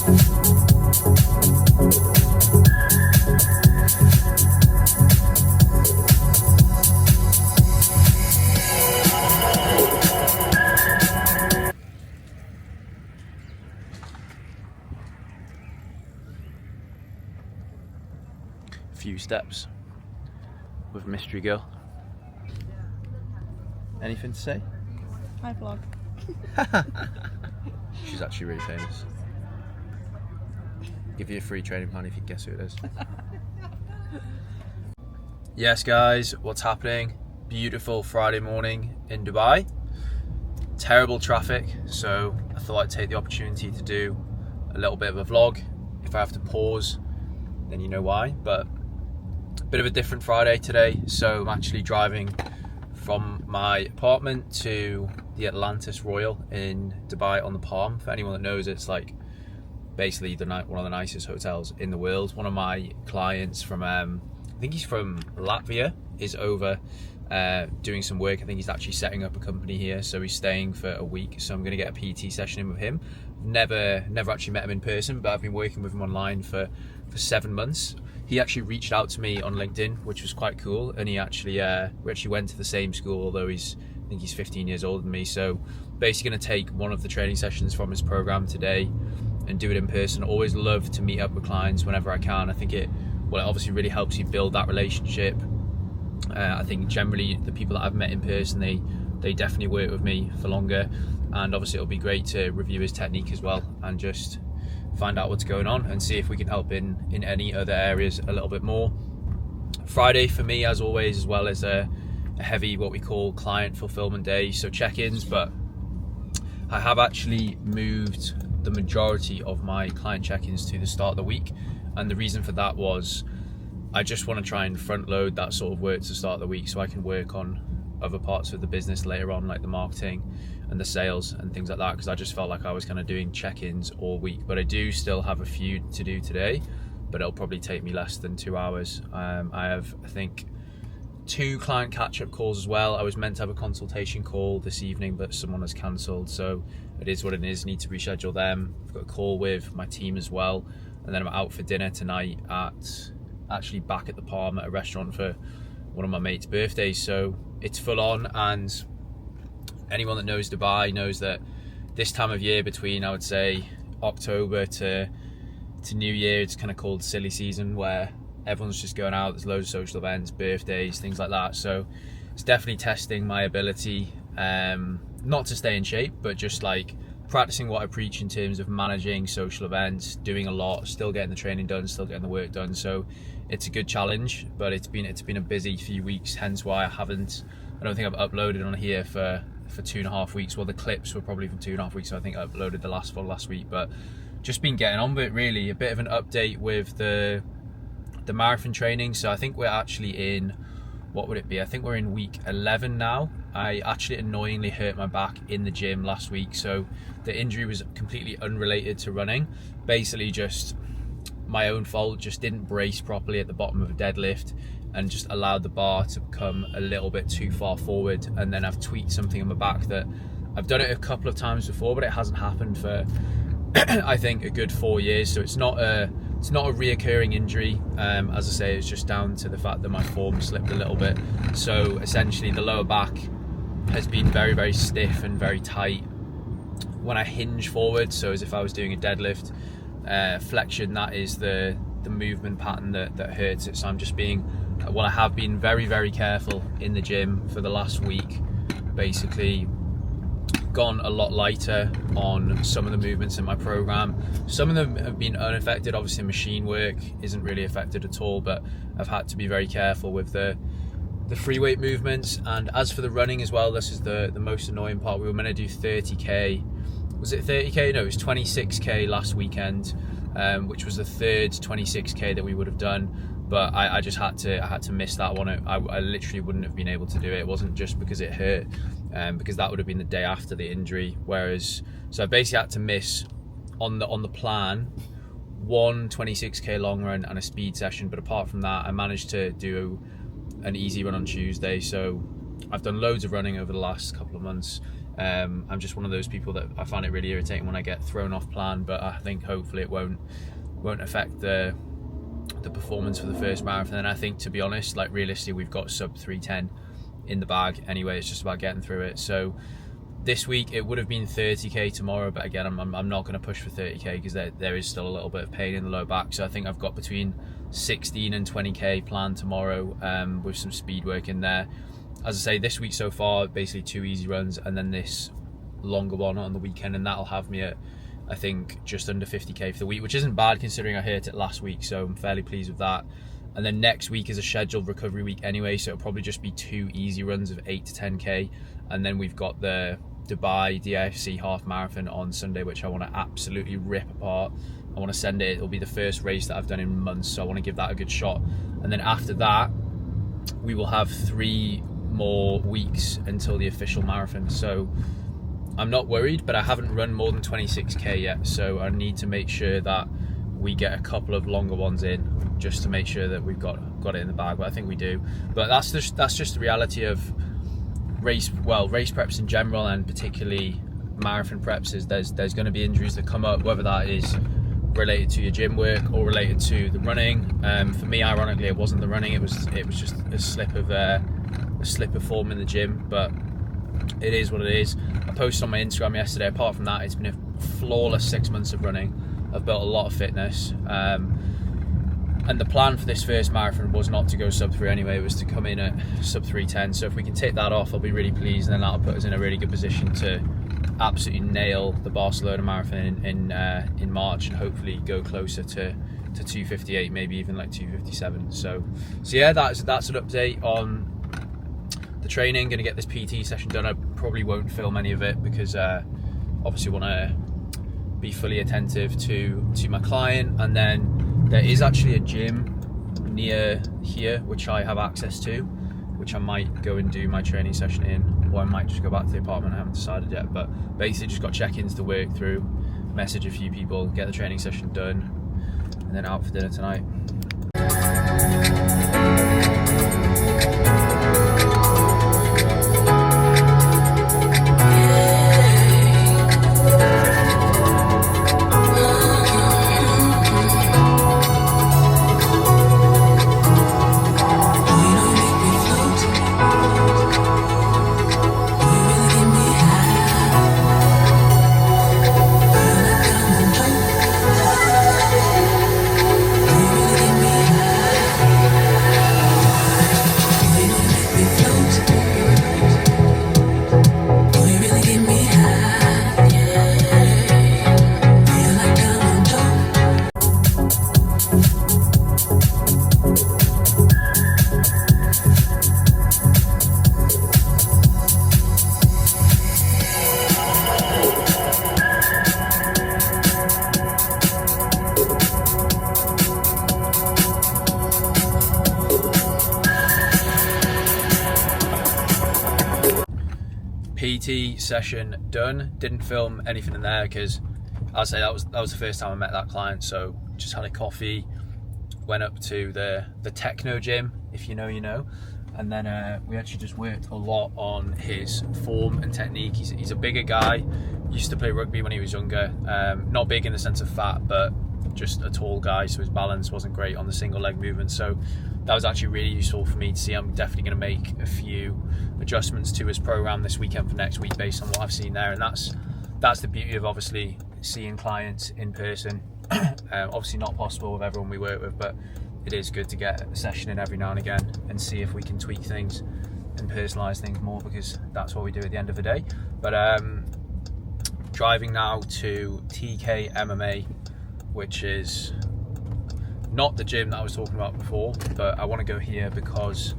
Few steps with Mystery Girl. Anything to say? Hi vlog. She's actually really famous. Give you a free training plan if you guess who it is. Yes guys, what's happening? Beautiful Friday morning in Dubai. Terrible traffic, so I thought I'd take the opportunity to do a little bit of a vlog. If I have to pause, then you know why, but a bit of a different Friday today. So I'm actually driving from my apartment to the Atlantis Royal in Dubai on the Palm. For anyone that knows, it's like basically one of the nicest hotels in the world. One of my clients from, I think he's from Latvia, is over doing some work. I think he's actually setting up a company here, so he's staying for a week. So I'm going to get a PT session in with him. Never actually met him in person, but I've been working with him online for 7 months. He actually reached out to me on LinkedIn, which was quite cool, and we actually went to the same school, although I think he's 15 years older than me. So basically going to take one of the training sessions from his program today and do it in person. Always love to meet up with clients whenever I can. I think it obviously really helps you build that relationship. I think generally the people that I've met in person, they definitely work with me for longer, and obviously it'll be great to review his technique as well and just find out what's going on and see if we can help in any other areas a little bit more. Friday for me, as always, as well as a heavy what we call client fulfillment day, so check-ins, but I have actually moved the majority of my client check-ins to the start of the week, and the reason for that was I just want to try and front load that sort of work to start the week so I can work on other parts of the business later on, like the marketing and the sales and things like that, because I just felt like I was kind of doing check-ins all week. But I do still have a few to do today, but it'll probably take me less than 2 hours. I have, I think, 2 client catch-up calls as well. I was meant to have a consultation call this evening, but someone has cancelled, so it is what it is. Need to reschedule them. I've got a call with my team as well, and then I'm out for dinner tonight actually back at the Palm at a restaurant for one of my mates' birthdays. So it's full on, and anyone that knows Dubai knows that this time of year, between I would say October to New Year, it's kind of called silly season, where everyone's just going out. There's loads of social events, birthdays, things like that. So it's definitely testing my ability, not to stay in shape, but just like practicing what I preach in terms of managing social events, doing a lot, still getting the training done, still getting the work done. So it's a good challenge, but it's been a busy few weeks, hence why I don't think I've uploaded on here for 2.5 weeks. Well, the clips were probably from 2.5 weeks, so I think I uploaded the last one last week, but just been getting on with it really. A bit of an update with the marathon training. So I think we're actually in, what would it be? I think we're in week 11 now. I actually annoyingly hurt my back in the gym last week, so the injury was completely unrelated to running. Basically just my own fault, just didn't brace properly at the bottom of a deadlift and just allowed the bar to come a little bit too far forward, and then I've tweaked something in my back that I've done it a couple of times before, but it hasn't happened for I think a good 4 years. So it's not a reoccurring injury. As I say, it's just down to the fact that my form slipped a little bit. So essentially the lower back has been very, very stiff and very tight when I hinge forward. So as if I was doing a deadlift, flexion, that is the movement pattern that hurts it. So I'm just I have been very, very careful in the gym for the last week. Basically gone a lot lighter on some of the movements in my program. Some of them have been unaffected. Obviously machine work isn't really affected at all, but I've had to be very careful with the free weight movements. And as for the running as well, this is the most annoying part. We were meant to do 30k. Was it 30k? No, it was 26k last weekend, which was the third 26k that we would have done. But I just had to miss that one. I literally wouldn't have been able to do it. It wasn't just because it hurt, because that would have been the day after the injury. So I basically had to miss on the plan one 26k long run and a speed session. But apart from that, I managed to do an easy run on Tuesday. So I've done loads of running over the last couple of months, I'm just one of those people that I find it really irritating when I get thrown off plan, but I think hopefully it won't affect the performance for the first marathon. And I think, to be honest, like realistically, we've got sub 3:10 in the bag anyway. It's just about getting through it. So this week it would have been 30k tomorrow, but again, I'm not going to push for 30k because there is still a little bit of pain in the low back. So I think I've got between 16 and 20k planned tomorrow, with some speed work in there. As I say, this week so far, basically 2 easy runs and then this longer one on the weekend, and that'll have me at, I think, just under 50k for the week, which isn't bad considering I hit it last week, so I'm fairly pleased with that. And then next week is a scheduled recovery week anyway, so it'll probably just be 2 easy runs of 8 to 10k, and then we've got the Dubai DIFC half marathon on Sunday, which I want to absolutely rip apart. I want to send it. It'll be the first race that I've done in months, so I want to give that a good shot. And then after that, we will have 3 more weeks until the official marathon. So I'm not worried, but I haven't run more than 26k yet, so I need to make sure that we get a couple of longer ones in, just to make sure that we've got it in the bag. But I think we do. But that's just the reality of race preps in general, and particularly marathon preps. Is there's going to be injuries that come up, whether that is related to your gym work or related to the running. For me, ironically, it wasn't the running. It was just a slip of form in the gym. But it is what it is. I posted on my Instagram yesterday. Apart from that, it's been a flawless 6 months of running. I've built a lot of fitness. And the plan for this first marathon was not to go sub 3 anyway. It was to come in at sub 3:10. So if we can take that off, I'll be really pleased, and then that'll put us in a really good position to absolutely nail the Barcelona marathon in March, and hopefully go closer to 2:58, maybe even like 2:57. So yeah, that's an update on the training. Going to get this PT session done. I probably won't film any of it because obviously want to be fully attentive to my client. And then there is actually a gym near here which I have access to, which I might go and do my training session in, or I might just go back to the apartment. I haven't decided yet, but basically just got check-ins to work through, message a few people, get the training session done, and then out for dinner tonight. PT session done. Didn't film anything in there because, I'll say, that was the first time I met that client. So just had a coffee, went up to the Techno gym, if you know you know, and then we actually just worked a lot on his form and technique. He's a bigger guy, used to play rugby when he was younger, not big in the sense of fat, but just a tall guy, so his balance wasn't great on the single leg movement. So that was actually really useful for me to see. I'm definitely going to make a few adjustments to his program this weekend for next week based on what I've seen there. And that's the beauty of obviously seeing clients in person. Obviously not possible with everyone we work with, but it is good to get a session in every now and again and see if we can tweak things and personalize things more, because that's what we do at the end of the day. But driving now to TK MMA, which is not the gym that I was talking about before, but I want to go here because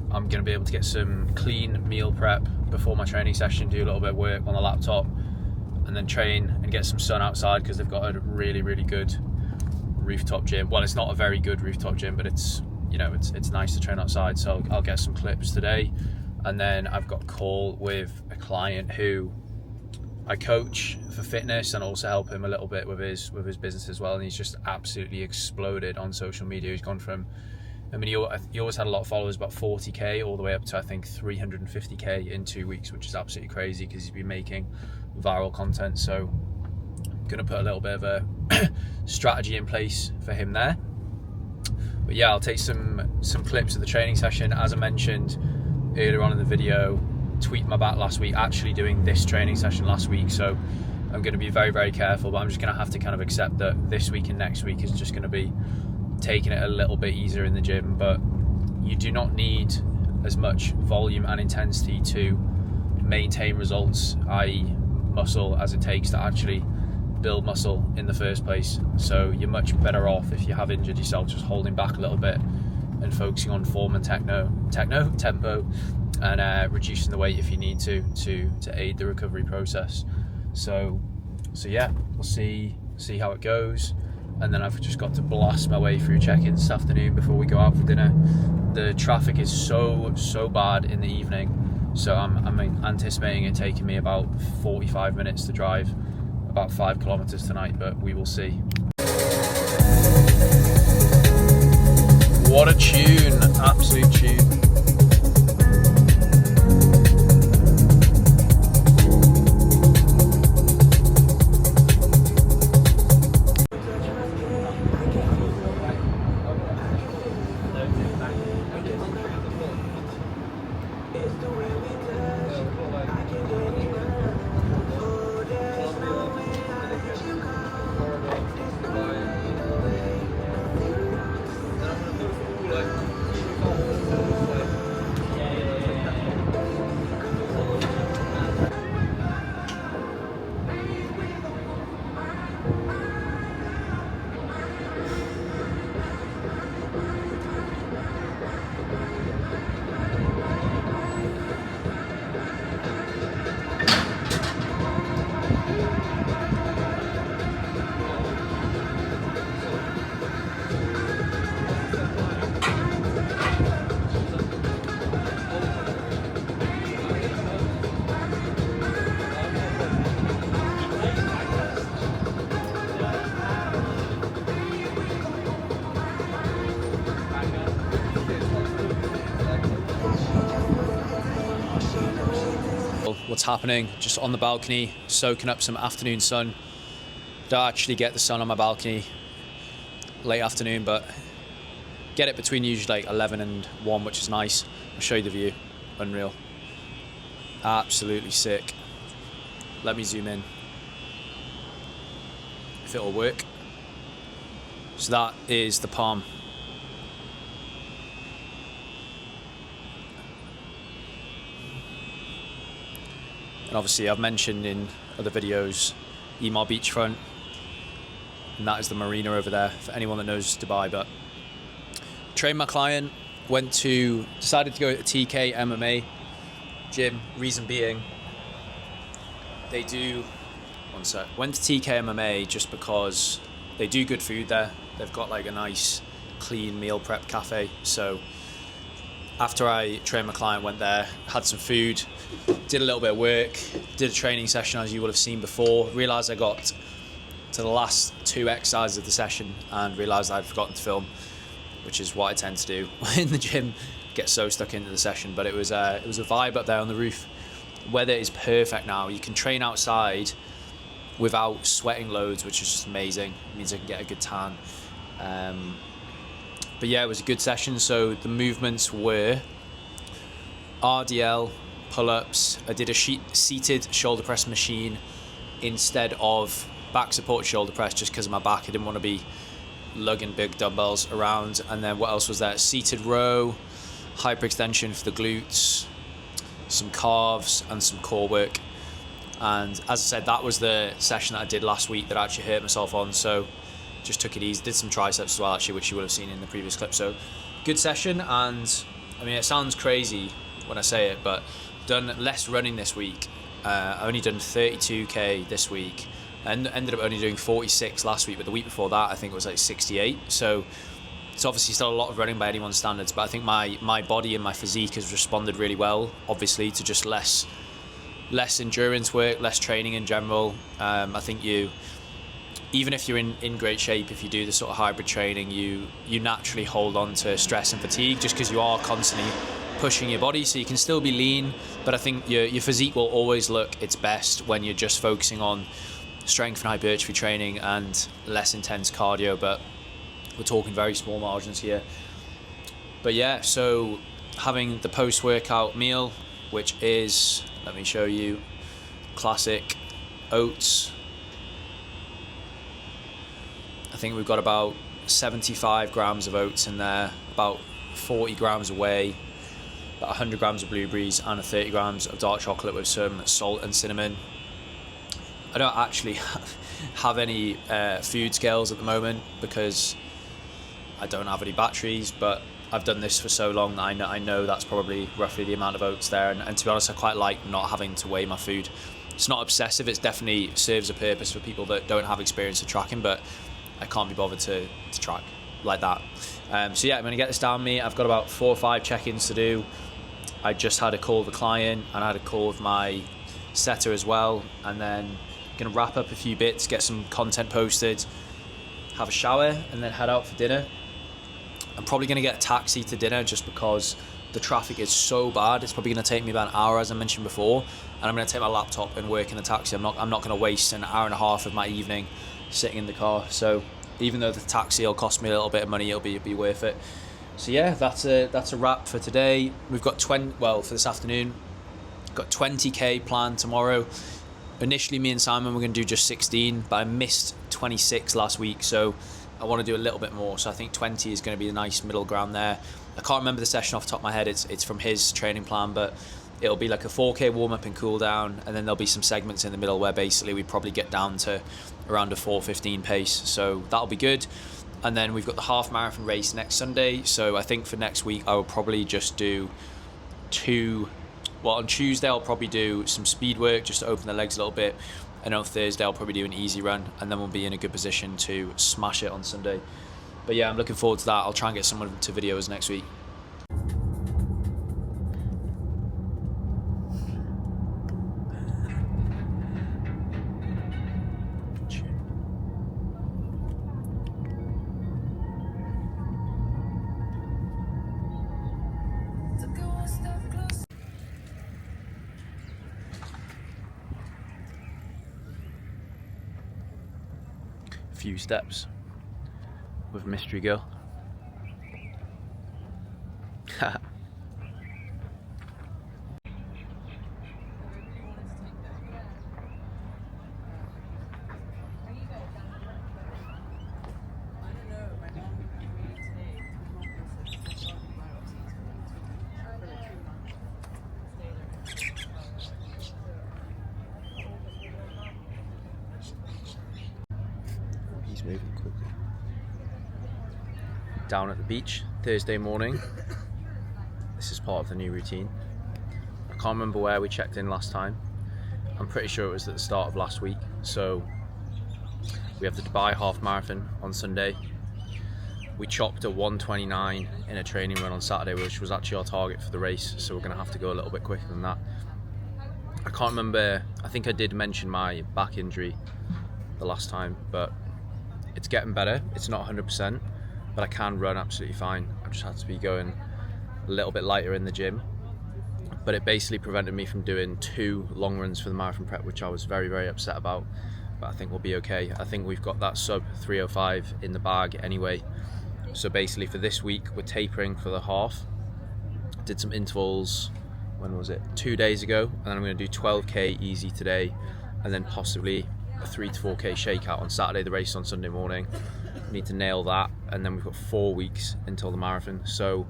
I'm going to be able to get some clean meal prep before my training session, do a little bit of work on the laptop, and then train and get some sun outside, because they've got a really, really good rooftop gym. Well, it's not a very good rooftop gym, but it's, you know, it's nice to train outside. So I'll get some clips today, and then I've got a call with a client who I coach for fitness and also help him a little bit with his business as well. And he's just absolutely exploded on social media. He's gone from I mean, he always had a lot of followers, about 40k, all the way up to I think 350k in 2 weeks, which is absolutely crazy because he's been making viral content. So gonna put a little bit of a strategy in place for him there. But yeah, I'll take some clips of the training session. As I mentioned earlier on in the video, tweaked my back last week, actually doing this training session last week, so I'm going to be very, very careful, but I'm just going to have to kind of accept that this week and next week is just going to be taking it a little bit easier in the gym. But you do not need as much volume and intensity to maintain results, i.e. muscle, as it takes to actually build muscle in the first place. So you're much better off, if you have injured yourself, just holding back a little bit and focusing on form and tempo, and reducing the weight if you need to aid the recovery process. So yeah, we'll see how it goes. And then I've just got to blast my way through check-ins this afternoon before we go out for dinner. The traffic is so bad in the evening, so I'm anticipating it taking me about 45 minutes to drive about 5 kilometers tonight, but we will see. What a tune, absolute tune. What's happening? Just on the balcony, soaking up some afternoon sun. Don't actually get the sun on my balcony late afternoon, but get it between usually like 11 and 1, which is nice. I'll show you the view. Unreal. Absolutely sick. Let me zoom in if it'll work. So that is the palm. And obviously I've mentioned in other videos Emaar Beachfront, and that is the marina over there for anyone that knows Dubai. But trained my client, decided to go to TK MMA gym. Reason being, went to TK MMA just because they do good food there. They've got like a nice clean meal prep cafe. So after I trained my client, went there, had some food, did a little bit of work, did a training session as you will have seen before, realised I got to the last 2 exercises of the session and realised I'd forgotten to film, which is what I tend to do in the gym, get so stuck into the session. But it was a vibe up there on the roof. Weather is perfect now. You can train outside without sweating loads, which is just amazing. It means I can get a good tan. But yeah, it was a good session. So the movements were RDL, pull-ups. I did a seated shoulder press machine instead of back supported shoulder press, just because of my back. I didn't want to be lugging big dumbbells around. And then what else was there? Seated row, hyperextension for the glutes, some calves and some core work. And as I said, that was the session that I did last week that I actually hurt myself on. So just took it easy. Did some triceps as well, actually, which you would have seen in the previous clip. So good session. And I mean, it sounds crazy when I say it, but done less running this week. I only done 32k this week, and ended up only doing 46 last week. But the week before that, I think it was like 68. So it's obviously still a lot of running by anyone's standards. But I think my body and my physique has responded really well, obviously, to just less endurance work, less training in general. I think even if you're in great shape, if you do this sort of hybrid training, you naturally hold on to stress and fatigue just because you are constantly pushing your body. So you can still be lean, but I think your physique will always look its best when you're just focusing on strength and hypertrophy training and less intense cardio, but we're talking very small margins here. But yeah, so having the post-workout meal, which is, let me show you, classic oats. I think we've got about 75 grams of oats in there, about 40 grams of whey, about 100 grams of blueberries, and 30 grams of dark chocolate with some salt and cinnamon. I don't actually have any food scales at the moment because I don't have any batteries, but I've done this for so long that I know that's probably roughly the amount of oats there. And to be honest, I quite like not having to weigh my food. It's not obsessive, it definitely serves a purpose for people that don't have experience of tracking, but I can't be bothered to track like that. So yeah, I'm going to get this down me. I've got about 4 or 5 check-ins to do. I just had a call with a client and I had a call with my setter as well, and then going to wrap up a few bits, get some content posted, have a shower, and then head out for dinner. I'm probably going to get a taxi to dinner just because the traffic is so bad. It's probably going to take me about an hour, as I mentioned before, and I'm going to take my laptop and work in the taxi. I'm not going to waste an hour and a half of my evening sitting in the car. So even though the taxi will cost me a little bit of money, it'll be worth it. So yeah, that's a wrap for today. We've got for this afternoon, got 20k planned tomorrow. Initially, me and Simon were going to do just 16, but I missed 26 last week, so I want to do a little bit more. So I think 20 is going to be a nice middle ground there. I can't remember the session off the top of my head. It's from his training plan, but it'll be like a 4k warm up and cool down, and then there'll be some segments in the middle where basically we probably get down to around a 4:15 pace. So that'll be good. And then we've got the half marathon race next Sunday. So I think for next week I will probably just do on Tuesday I'll probably do some speed work just to open the legs a little bit, and on Thursday I'll probably do an easy run, and then we'll be in a good position to smash it on Sunday. But yeah, I'm looking forward to that. I'll try and get someone to videos next week. Few steps with mystery girl. Moving quickly. Down at the beach Thursday morning. This is part of the new routine. I can't remember where we checked in last time. I'm pretty sure it was at the start of last week. So we have the Dubai half marathon on Sunday. We chopped a 1:29 in a training run on Saturday, which was actually our target for the race, so we're going to have to go a little bit quicker than that. I can't remember, I think I did mention my back injury the last time, but it's getting better. It's not 100%, but I can run absolutely fine. I just had to be going a little bit lighter in the gym. But it basically prevented me from doing 2 long runs for the marathon prep, which I was very, very upset about. But I think we'll be okay. I think we've got that sub 3:05 in the bag anyway. So basically for this week, we're tapering for the half. Did some intervals, when was it? 2 days ago. And then I'm going to do 12k easy today, and then possibly a 3 to 4k shakeout on Saturday, the race on Sunday morning. We need to nail that, and then we've got 4 weeks until the marathon. So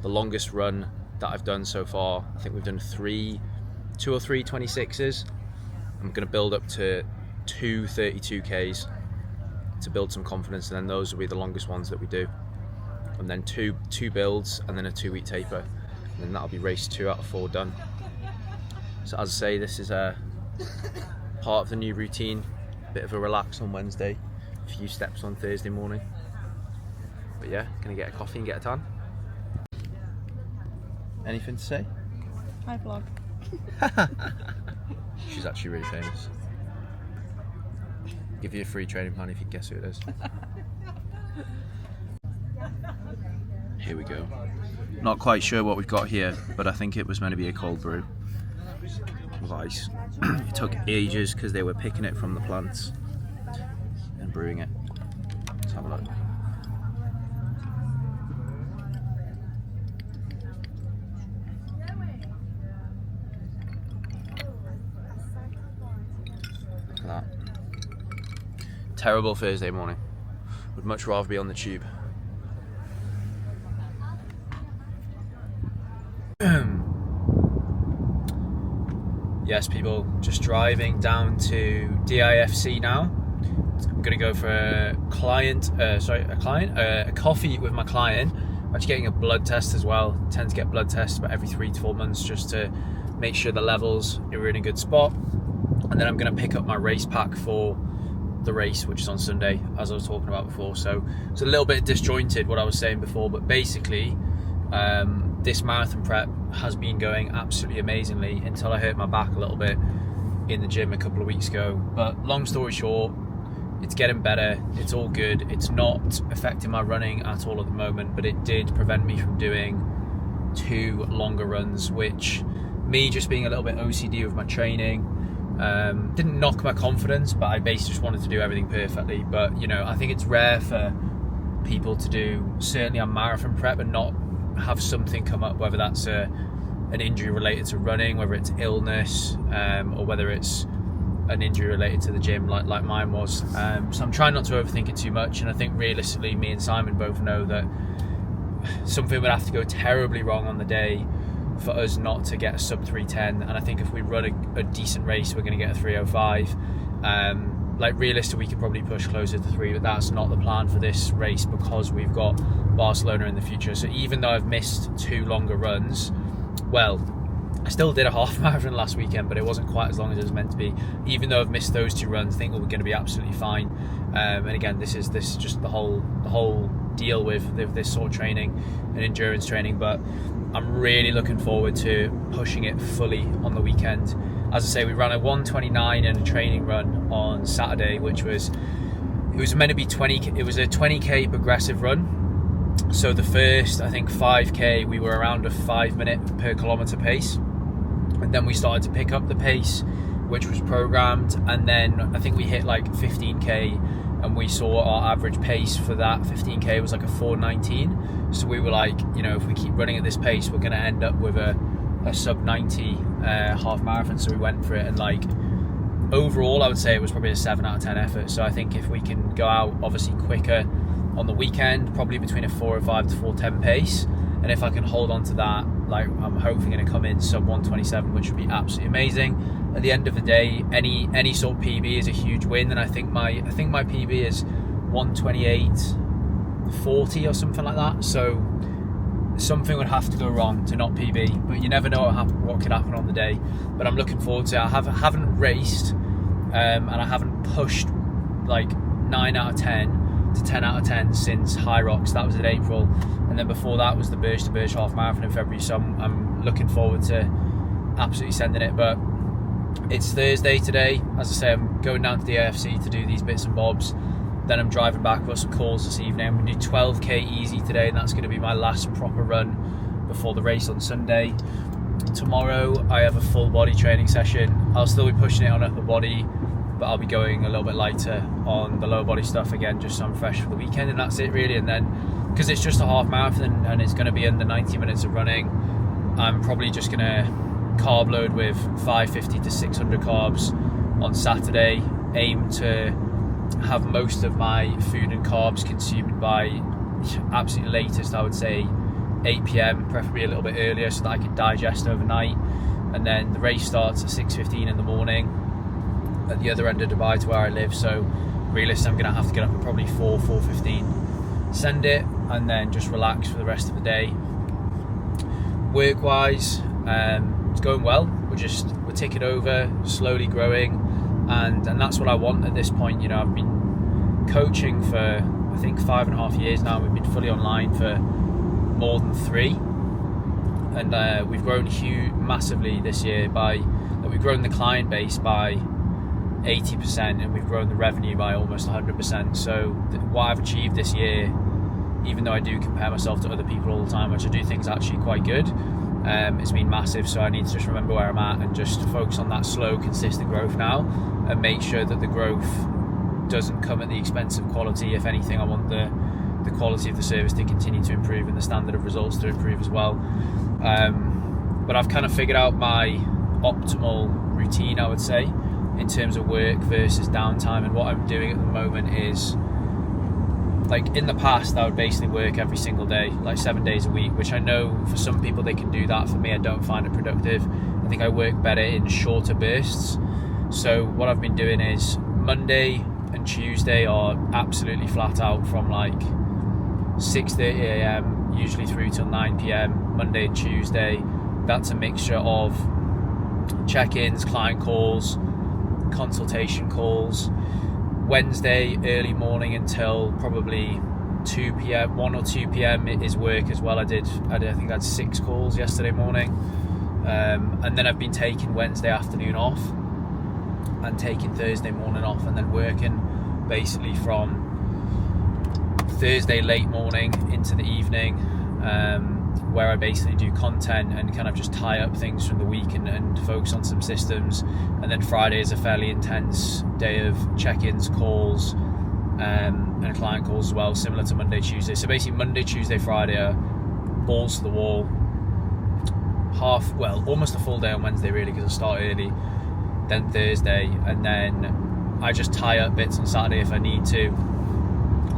the longest run that I've done so far, I think we've done 2 or 3 26s. I'm going to build up to 2 32ks to build some confidence, and then those will be the longest ones that we do. And then two builds, and then a 2-week taper, and then that'll be race 2 out of 4 done. So as I say, this is a part of the new routine. Bit of a relax on Wednesday, a few steps on Thursday morning. But yeah, gonna get a coffee and get a tan. Anything to say? Hi vlog. She's actually really famous. Give you a free training plan if you guess who it is. Here we go. Not quite sure what we've got here, but I think it was meant to be a cold brew with ice. It took ages because they were picking it from the plants and brewing it. Let's have a look. Look at that. Terrible Thursday morning. Would much rather be on the tube. Yes, people, just driving down to DIFC now. I'm gonna go for a coffee with my client. I'm actually getting a blood test as well. I tend to get blood tests about every 3 to 4 months just to make sure the levels are in a good spot. And then I'm gonna pick up my race pack for the race, which is on Sunday, as I was talking about before. So it's a little bit disjointed what I was saying before, but basically this marathon prep has been going absolutely amazingly until I hurt my back a little bit in the gym a couple of weeks ago. But long story short, it's getting better, it's all good. It's not affecting my running at all at the moment, but it did prevent me from doing 2 longer runs, which, me just being a little bit OCD with my training, didn't knock my confidence, but I basically just wanted to do everything perfectly. But you know, I think it's rare for people to do, certainly on marathon prep, and not have something come up, whether that's an injury related to running, whether it's illness, or whether it's an injury related to the gym like mine was. So I'm trying not to overthink it too much, and I think realistically me and Simon both know that something would have to go terribly wrong on the day for us not to get a sub 3:10, and I think if we run a decent race, we're going to get a 3:05. Like realistically, we could probably push closer to 3, but that's not the plan for this race because we've got Barcelona in the future. So even though I've missed 2 longer runs, well, I still did a half marathon last weekend, but it wasn't quite as long as it was meant to be. Even though I've missed those 2 runs, I think we're going to be absolutely fine. And again, this is just the whole deal with this sort of training and endurance training. But I'm really looking forward to pushing it fully on the weekend. As I say, we ran a 1:29 and a training run on Saturday, which was meant to be 20. It was a 20k progressive run. So the first, I think, 5k, we were around a 5 minute per kilometre pace, and then we started to pick up the pace, which was programmed, and then I think we hit like 15k, and we saw our average pace for that 15k was like a 4:19. So we were like, you know, if we keep running at this pace, we're going to end up with a sub 90 half marathon. So we went for it, and like overall I would say it was probably a 7 out of 10 effort. So I think if we can go out obviously quicker on the weekend, probably between a 4:05 to 4:10 pace, and if I can hold on to that, like I'm hopefully going to come in sub 1:27, which would be absolutely amazing. At the end of the day, any sort of PB is a huge win, and I think my PB is 1:28.40 or something like that. So something would have to go wrong to not PB, but you never know what could happen on the day. But I'm looking forward to it. I haven't raced and I haven't pushed like 9 out of 10 to 10 out of 10 since High Rocks. That was in April, and then before that was the Birch to Birch half marathon in February. So I'm looking forward to absolutely sending it. But it's Thursday today. As I say, I'm going down to the AFC to do these bits and bobs. Then I'm driving back. I've got some calls this evening. I'm going to do 12k easy today, and that's going to be my last proper run before the race on Sunday. Tomorrow I have a full body training session. I'll still be pushing it on upper body, but I'll be going a little bit lighter on the lower body stuff again, just so I'm fresh for the weekend, and that's it really. And then, because it's just a half marathon and it's going to be under 90 minutes of running, I'm probably just going to carb load with 550 to 600 carbs on Saturday. Aim to have most of my food and carbs consumed by absolute latest, I would say 8 p.m, preferably a little bit earlier, so that I can digest overnight. And then the race starts at 6:15 in the morning at the other end of Dubai to where I live. So realistically, I'm going to have to get up at probably 4:15, send it, and then just relax for the rest of the day. Work wise, it's going well. We're ticking over, slowly growing, and that's what I want at this point. You know, I've been coaching for I think 5.5 years now. We've been fully online for more than 3, and we've grown massively this year. We've grown the client base by 80%, and we've grown the revenue by almost 100%. So what I've achieved this year, even though I do compare myself to other people all the time, which I do think is actually quite good, it's been massive. So I need to just remember where I'm at and just focus on that slow, consistent growth now, and make sure that the growth doesn't come at the expense of quality. If anything, I want the quality of the service to continue to improve and the standard of results to improve as well. But I've kind of figured out my optimal routine, I would say, in terms of work versus downtime. And what I'm doing at the moment is, like, in the past I would basically work every single day, like 7 days a week, which I know for some people they can do that. For me, I don't find it productive. I think I work better in shorter bursts. So what I've been doing is Monday and Tuesday are absolutely flat out from like 6:30 a.m. usually through till 9 p.m. Monday and Tuesday. That's a mixture of check-ins, client calls, consultation calls. Wednesday early morning until probably 2 p.m, 1 or 2 p.m. is work as well. I think I had 6 calls yesterday morning, and then I've been taking Wednesday afternoon off and taking Thursday morning off, and then working basically from Thursday late morning into the evening, where I basically do content and kind of just tie up things from the week and focus on some systems. And then Friday is a fairly intense day of check-ins, calls, and client calls as well, similar to Monday, Tuesday. So basically Monday, Tuesday, Friday are balls to the wall. Almost a full day on Wednesday really, because I start early. Then Thursday, and then I just tie up bits on Saturday if I need to.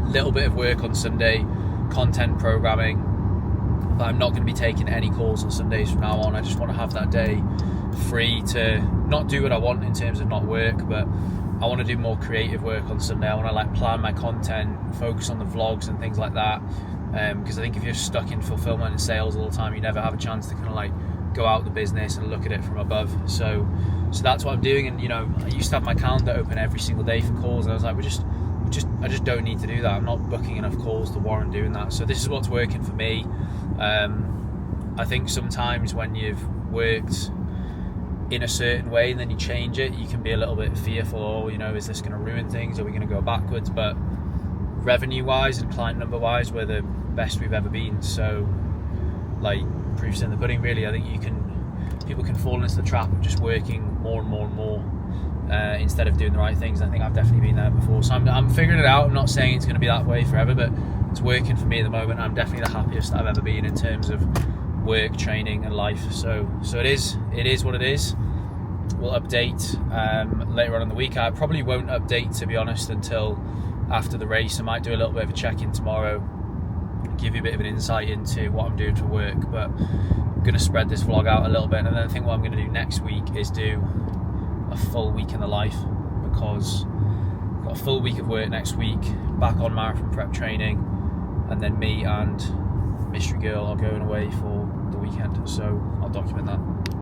Little bit of work on Sunday, content programming. But I'm not going to be taking any calls on Sundays from now on. I just want to have that day free to not do what I want in terms of not work, but I want to do more creative work on Sunday. I want to like plan my content, focus on the vlogs and things like that, because I think if you're stuck in fulfillment and sales all the time, you never have a chance to kind of like go out the business and look at it from above. So that's what I'm doing. And I used to have my calendar open every single day for calls, and I was like, I just don't need to do that. I'm not booking enough calls to warrant doing that. So this is what's working for me. I think sometimes when you've worked in a certain way and then you change it, you can be a little bit fearful, is this going to ruin things? Are we going to go backwards? But revenue wise and client number wise, we're the best we've ever been. So like, proof's in the pudding really. I think people can fall into the trap of just working more and more and more instead of doing the right things. I think I've definitely been there before. So I'm figuring it out. I'm not saying it's going to be that way forever, but it's working for me at the moment. I'm definitely the happiest I've ever been in terms of work, training and life. So it is what it is. We'll update later on in the week. I probably won't update, to be honest, until after the race. I might do a little bit of a check-in tomorrow, give you a bit of an insight into what I'm doing for work, but I'm going to spread this vlog out a little bit. And then I think what I'm going to do next week is do a full week in the life, because I've got a full week of work next week, back on marathon prep training, and then me and Mystery Girl are going away for the weekend, so I'll document that.